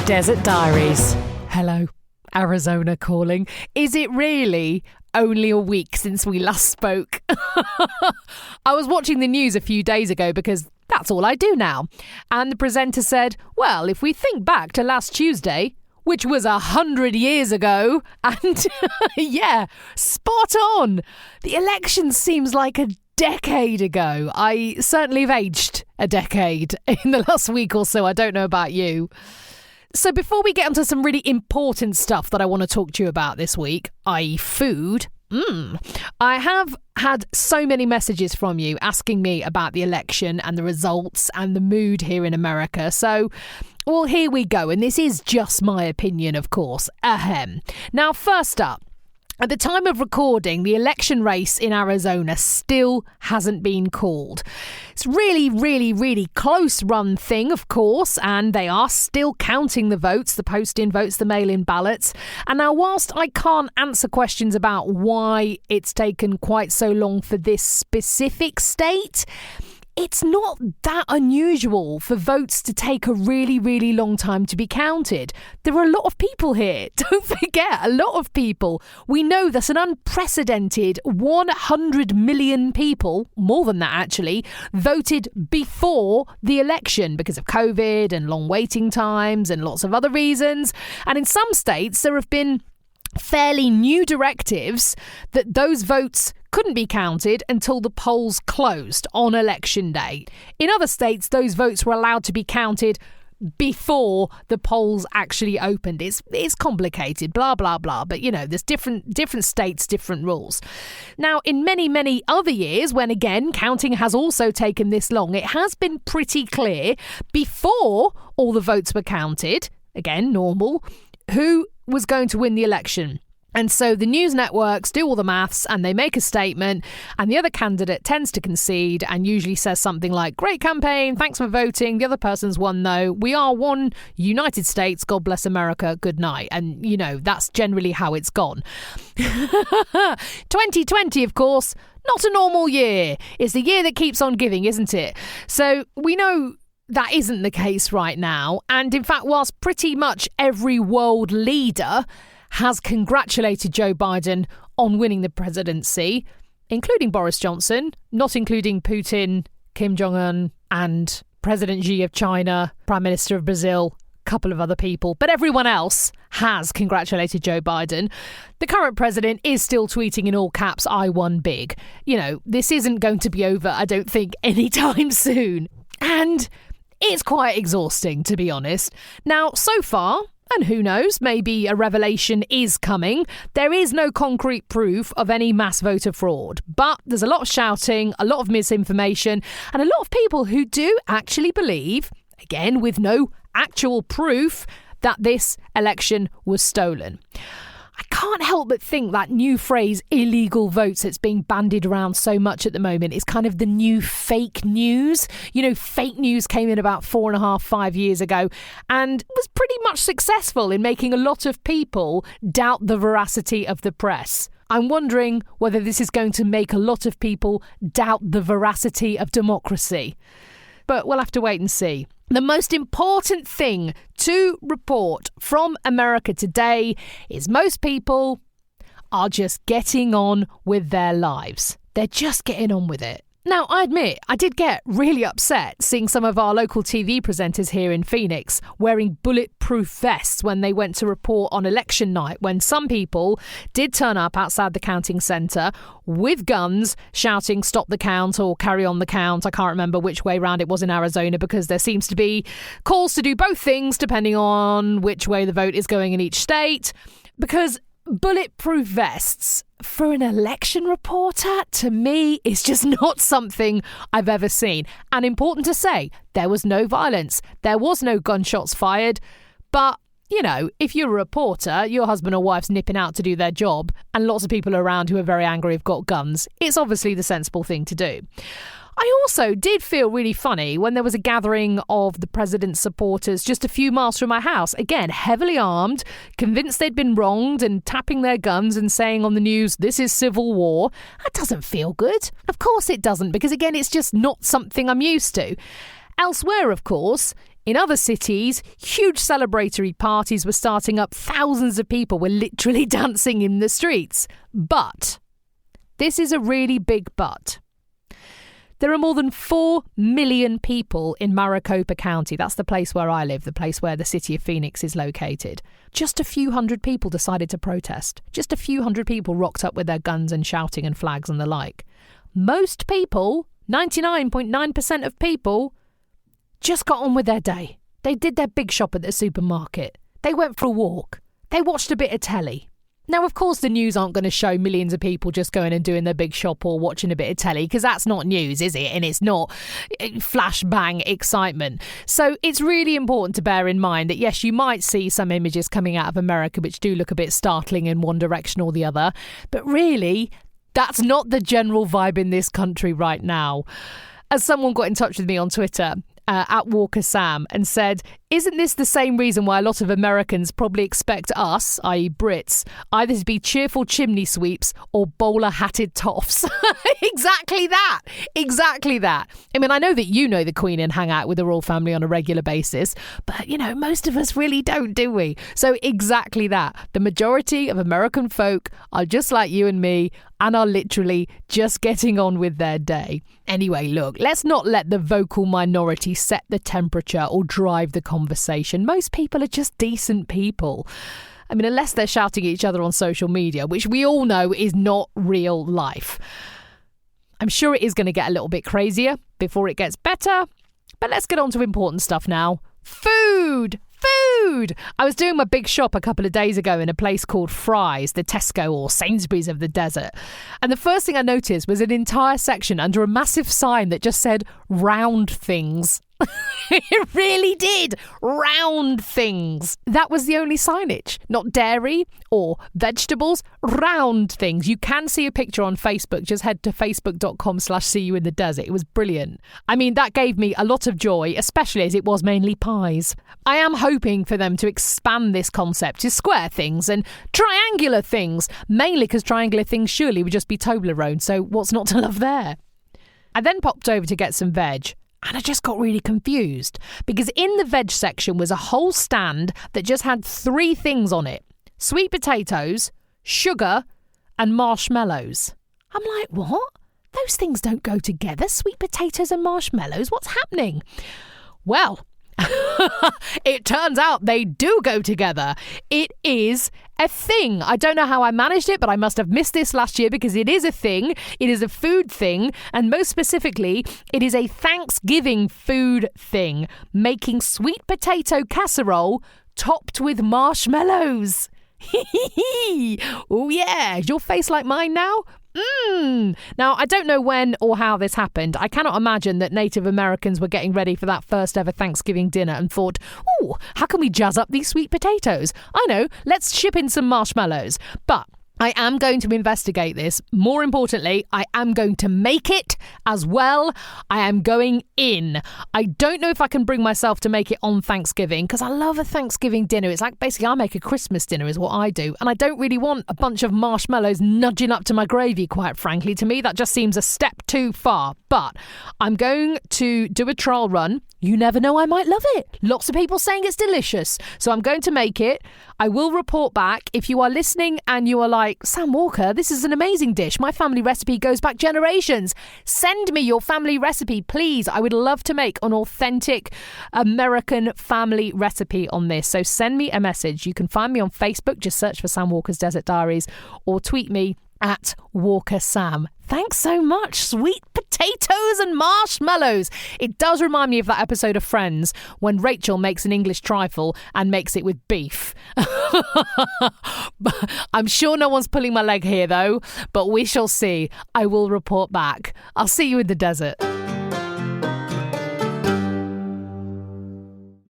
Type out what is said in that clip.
Desert Diaries. Hello, Arizona calling. Is it really only a week since we last spoke? I was watching the news a few days ago because that's all I do now. And the presenter said, well, if we think back to last Tuesday, which was 100 years ago, and yeah, spot on. The election seems like a decade ago. I certainly have aged a decade in the last week or so. I don't know about you. So before we get onto some really important stuff that I want to talk to you about this week, i.e. food, I have had so many messages from you asking me about the election and the results and the mood here in America. So, well, here we go. And this is just my opinion, of course. Ahem. Now, first up, at the time of recording, the election race in Arizona still hasn't been called. It's really close run thing, of course, and they are still counting the votes, the post-in votes, the mail-in ballots. And now, whilst I can't answer questions about why it's taken quite so long for this specific state, it's not that unusual for votes to take a really long time to be counted. There are a lot of people here. Don't forget, a lot of people. We know that an unprecedented 100 million people, more than that actually, voted before the election because of COVID and long waiting times and lots of other reasons. And in some states, there have been fairly new directives that those votes couldn't be counted until the polls closed on election day. In other states, those votes were allowed to be counted before the polls actually opened. It's complicated, blah, blah, blah. But, you know, there's different states, different rules. Now, in many other years, when, again, counting has also taken this long, it has been pretty clear before all the votes were counted, again, normal, who was going to win the election. And so the news networks do all the maths and they make a statement and the other candidate tends to concede and usually says something like, great campaign, thanks for voting, the other person's won though, we are one United States, God bless America, good night. And, you know, that's generally how it's gone. 2020, of course, not a normal year. It's the year that keeps on giving, isn't it? So we know that isn't the case right now. And in fact, whilst pretty much every world leader has congratulated Joe Biden on winning the presidency, including Boris Johnson, not including Putin, Kim Jong-un, and President Xi of China, Prime Minister of Brazil, a couple of other people, but everyone else has congratulated Joe Biden. The current president is still tweeting in all caps, I won big. You know, this isn't going to be over, I don't think, anytime soon. And it's quite exhausting, to be honest. Now, so far, and who knows, maybe a revelation is coming, there is no concrete proof of any mass voter fraud. But there's a lot of shouting, a lot of misinformation, and a lot of people who do actually believe, again with no actual proof, that this election was stolen. I can't help but think that new phrase, illegal votes, that's being bandied around so much at the moment is kind of the new fake news. You know, fake news came in about 5 years ago and was pretty much successful in making a lot of people doubt the veracity of the press. I'm wondering whether this is going to make a lot of people doubt the veracity of democracy. But we'll have to wait and see. The most important thing to report from America today is most people are just getting on with their lives. They're just getting on with it. Now, I admit, I did get really upset seeing some of our local TV presenters here in Phoenix wearing bulletproof vests when they went to report on election night, when some people did turn up outside the counting centre with guns, shouting, stop the count or carry on the count. I can't remember which way round it was in Arizona because there seems to be calls to do both things depending on which way the vote is going in each state. Because bulletproof vests for an election reporter, to me, is just not something I've ever seen. And important to say, there was no violence. There was no gunshots fired. But, you know, if you're a reporter, your husband or wife's nipping out to do their job, and lots of people around who are very angry have got guns, it's obviously the sensible thing to do. I also did feel really funny when there was a gathering of the president's supporters just a few miles from my house. Again, heavily armed, convinced they'd been wronged and tapping their guns and saying on the news, this is civil war. That doesn't feel good. Of course it doesn't, because again, it's just not something I'm used to. Elsewhere, of course, In other cities, huge celebratory parties were starting up. Thousands of people were literally dancing in the streets. But, this is a really big but. There are more than 4 million people in Maricopa County. That's the place where I live, the place where the city of Phoenix is located. Just a few hundred people decided to protest. Just a few hundred people rocked up with their guns and shouting and flags and the like. Most people, 99.9% of people, just got on with their day. They did their big shop at the supermarket. They went for a walk. They watched a bit of telly. Now, of course, the news aren't going to show millions of people just going and doing their big shop or watching a bit of telly, because that's not news, is it? And it's not flashbang excitement. So it's really important to bear in mind that, yes, you might see some images coming out of America which do look a bit startling in one direction or the other. But really, that's not the general vibe in this country right now. As someone got in touch with me on Twitter, at Walker Sam, and said, isn't this the same reason why a lot of Americans probably expect us, i.e. Brits, either to be cheerful chimney sweeps or bowler-hatted toffs? Exactly that. Exactly that. I mean, I know that you know the Queen and hang out with the royal family on a regular basis, but, you know, most of us really don't, do we? So exactly that. The majority of American folk are just like you and me and are literally just getting on with their day. Anyway, look, let's not let the vocal minority set the temperature or drive the conversation. Most people are just decent people. I mean, unless they're shouting at each other on social media, which we all know is not real life. I'm sure it is going to get a little bit crazier before it gets better. But let's get on to important stuff now. Food! I was doing my big shop a couple of days ago in a place called Fry's, the Tesco or Sainsbury's of the desert. And the first thing I noticed was an entire section under a massive sign that just said round things. It really did. Round things. That was the only signage. Not dairy or vegetables. Round things. You can see a picture on Facebook. Just head to facebook.com/seeyouinthedesert. It was brilliant. I mean, that gave me a lot of joy, especially as it was mainly pies. I am hoping for them to expand this concept to square things and triangular things, mainly because triangular things surely would just be Toblerone, so what's not to love there? I then popped over to get some veg. And I just got really confused because in the veg section was a whole stand that just had 3 things on it. Sweet potatoes, sugar, and marshmallows. I'm like, what? Those things don't go together, sweet potatoes and marshmallows. What's happening? Well, it turns out they do go together. It is a thing. I don't know how I managed it, but I must have missed this last year because it is a thing. It is a food thing. And most specifically, it is a Thanksgiving food thing. Making sweet potato casserole topped with marshmallows. Oh yeah. Is your face like mine now? Now, I don't know when or how this happened. I cannot imagine that Native Americans were getting ready for that first ever Thanksgiving dinner and thought, oh, how can we jazz up these sweet potatoes? I know, let's ship in some marshmallows. But I am going to investigate this. More importantly, I am going to make it as well. I am going in. I don't know if I can bring myself to make it on Thanksgiving because I love a Thanksgiving dinner. It's like basically I make a Christmas dinner is what I do. And I don't really want a bunch of marshmallows nudging up to my gravy, quite frankly. To me, that just seems a step too far. But I'm going to do a trial run. You never know, I might love it. Lots of people saying it's delicious. So I'm going to make it. I will report back. If you are listening and you are like, Sam Walker, this is an amazing dish. My family recipe goes back generations. Send me your family recipe, please. I would love to make an authentic American family recipe on this. So send me a message. You can find me on Facebook. Just search for Sam Walker's Desert Diaries or tweet me at Walker Sam. Thanks so much. Sweet potatoes and marshmallows. It does remind me of that episode of Friends when Rachel makes an English trifle and makes it with beef. I'm sure no one's pulling my leg here though, but we shall see. I will report back. I'll see you in the desert.